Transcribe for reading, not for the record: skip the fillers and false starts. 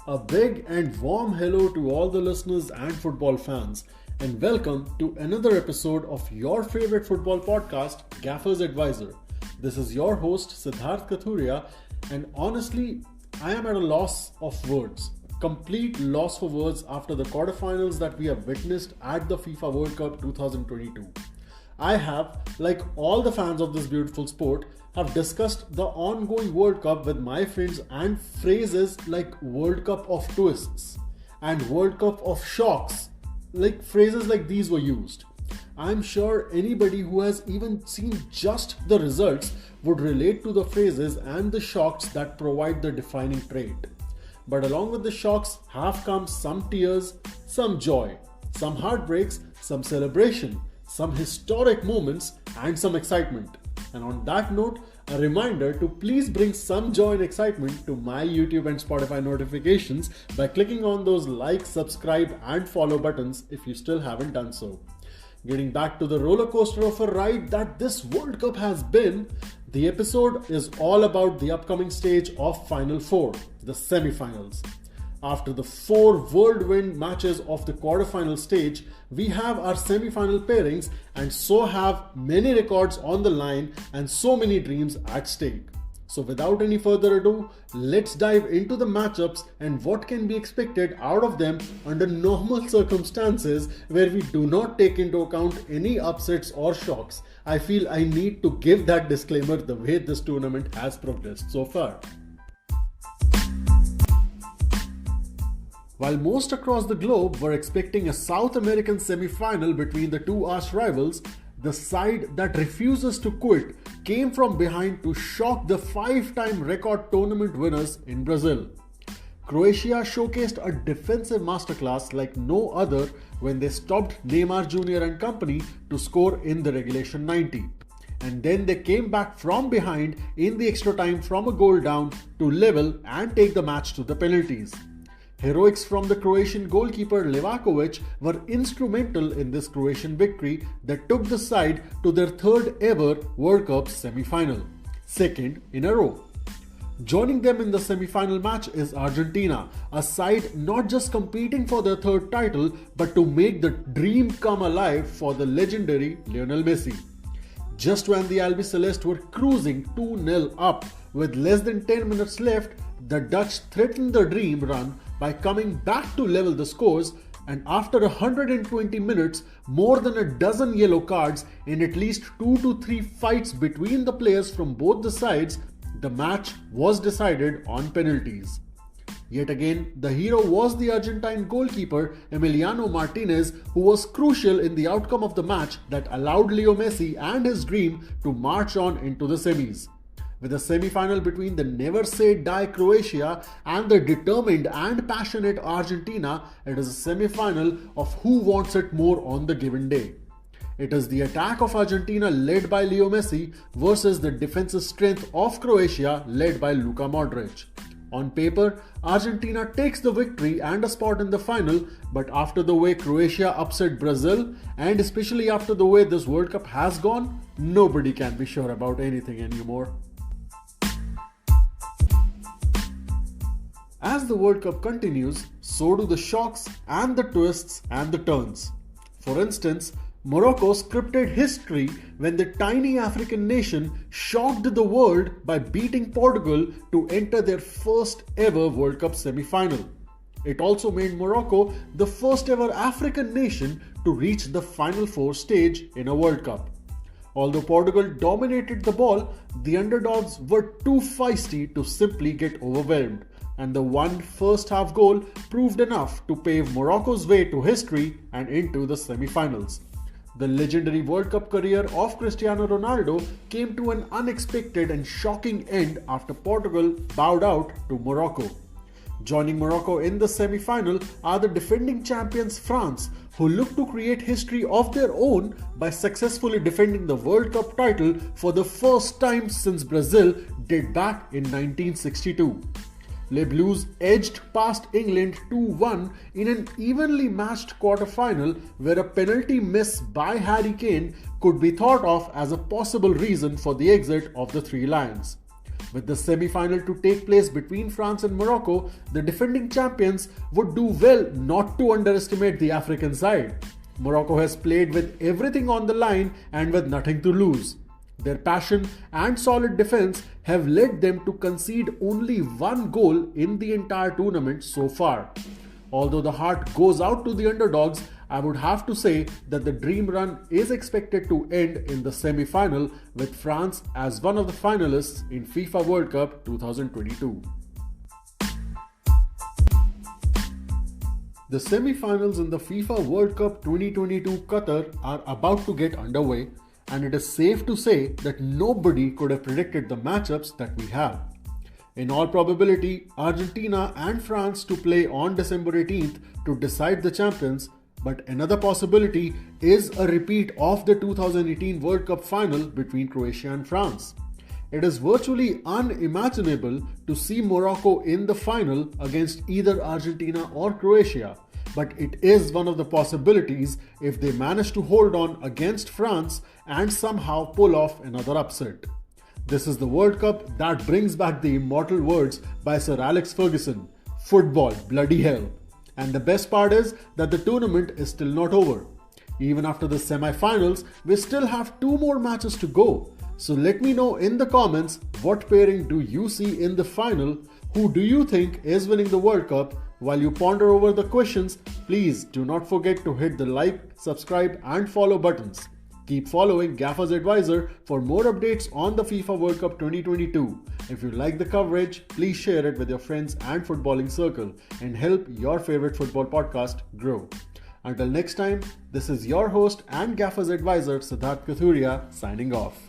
A big and warm hello to all the listeners and football fans, and welcome to another episode of your favorite football podcast, Gaffer's Advisor. This is your host, Siddharth Kathuria, and honestly, I am at a loss of words. Complete loss for words after the quarterfinals that we have witnessed at the FIFA World Cup 2022. I have, like all the fans of this beautiful sport, have discussed the ongoing World Cup with my friends, and phrases like World Cup of twists and World Cup of shocks, like phrases like these were used. I'm sure anybody who has even seen just the results would relate to the phrases and the shocks that provide the defining trait. But along with the shocks have come some tears, some joy, some heartbreaks, some celebration, some historic moments, and some excitement. And on that note, a reminder to please bring some joy and excitement to my YouTube and Spotify notifications by clicking on those like, subscribe, and follow buttons if you still haven't done so. Getting back to the roller coaster of a ride that this World Cup has been, the episode is all about the upcoming stage of Final Four, the semi-finals. After the 4 whirlwind matches of the quarterfinal stage, we have our semi-final pairings, and so have many records on the line and so many dreams at stake. So without any further ado, let's dive into the matchups and what can be expected out of them under normal circumstances where we do not take into account any upsets or shocks. I feel I need to give that disclaimer the way this tournament has progressed so far. While most across the globe were expecting a South American semi-final between the two arch rivals, the side that refuses to quit came from behind to shock the 5-time record tournament winners in Brazil. Croatia showcased a defensive masterclass like no other when they stopped Neymar Jr. and company to score in the regulation 90. And then they came back from behind in the extra time from a goal down to level and take the match to the penalties. Heroics from the Croatian goalkeeper Livakovic were instrumental in this Croatian victory that took the side to their 3rd ever World Cup semi-final, 2nd in a row. Joining them in the semi-final match is Argentina, a side not just competing for their 3rd title but to make the dream come alive for the legendary Lionel Messi. Just when the Albiceleste were cruising 2-0 up with less than 10 minutes left, the Dutch threatened the dream run by coming back to level the scores, and after 120 minutes, more than a dozen yellow cards and at least 2 to 3 fights between the players from both the sides, the match was decided on penalties. Yet again, the hero was the Argentine goalkeeper Emiliano Martinez, who was crucial in the outcome of the match that allowed Leo Messi and his dream to march on into the semis. With a semi-final between the never-say-die Croatia and the determined and passionate Argentina, it is a semi-final of who wants it more on the given day. It is the attack of Argentina led by Leo Messi versus the defensive strength of Croatia led by Luka Modric. On paper, Argentina takes the victory and a spot in the final, but after the way Croatia upset Brazil, and especially after the way this World Cup has gone, nobody can be sure about anything anymore. As the World Cup continues, so do the shocks and the twists and the turns. For instance, Morocco scripted history when the tiny African nation shocked the world by beating Portugal to enter their 1st ever World Cup semi-final. It also made Morocco the 1st ever African nation to reach the Final Four stage in a World Cup. Although Portugal dominated the ball, the underdogs were too feisty to simply get overwhelmed, and the one first half goal proved enough to pave Morocco's way to history and into the semi-finals. The legendary World Cup career of Cristiano Ronaldo came to an unexpected and shocking end after Portugal bowed out to Morocco. Joining Morocco in the semi-final are the defending champions France, who look to create history of their own by successfully defending the World Cup title for the first time since Brazil did back in 1962. Les Blues edged past England 2-1 in an evenly matched quarter-final where a penalty miss by Harry Kane could be thought of as a possible reason for the exit of the Three Lions. With the semi-final to take place between France and Morocco, the defending champions would do well not to underestimate the African side. Morocco has played with everything on the line and with nothing to lose. Their passion and solid defense have led them to concede only one goal in the entire tournament so far. Although the heart goes out to the underdogs, I would have to say that the dream run is expected to end in the semi-final with France as one of the finalists in FIFA World Cup 2022. The semi-finals in the FIFA World Cup 2022 Qatar are about to get underway, and it is safe to say that nobody could have predicted the matchups that we have. In all probability, Argentina and France to play on December 18th to decide the champions, but another possibility is a repeat of the 2018 World Cup final between Croatia and France. It is virtually unimaginable to see Morocco in the final against either Argentina or Croatia, but it is one of the possibilities if they manage to hold on against France and somehow pull off another upset. This is the World Cup that brings back the immortal words by Sir Alex Ferguson, "Football, bloody hell." And the best part is that the tournament is still not over. Even after the semi-finals, we still have 2 more matches to go. So let me know in the comments, what pairing do you see in the final? Who do you think is winning the World Cup? While you ponder over the questions, please do not forget to hit the like, subscribe and follow buttons. Keep following Gaffer's Advisor for more updates on the FIFA World Cup 2022. If you like the coverage, please share it with your friends and footballing circle and help your favorite football podcast grow. Until next time, this is your host and Gaffer's Advisor Siddharth Kathuria signing off.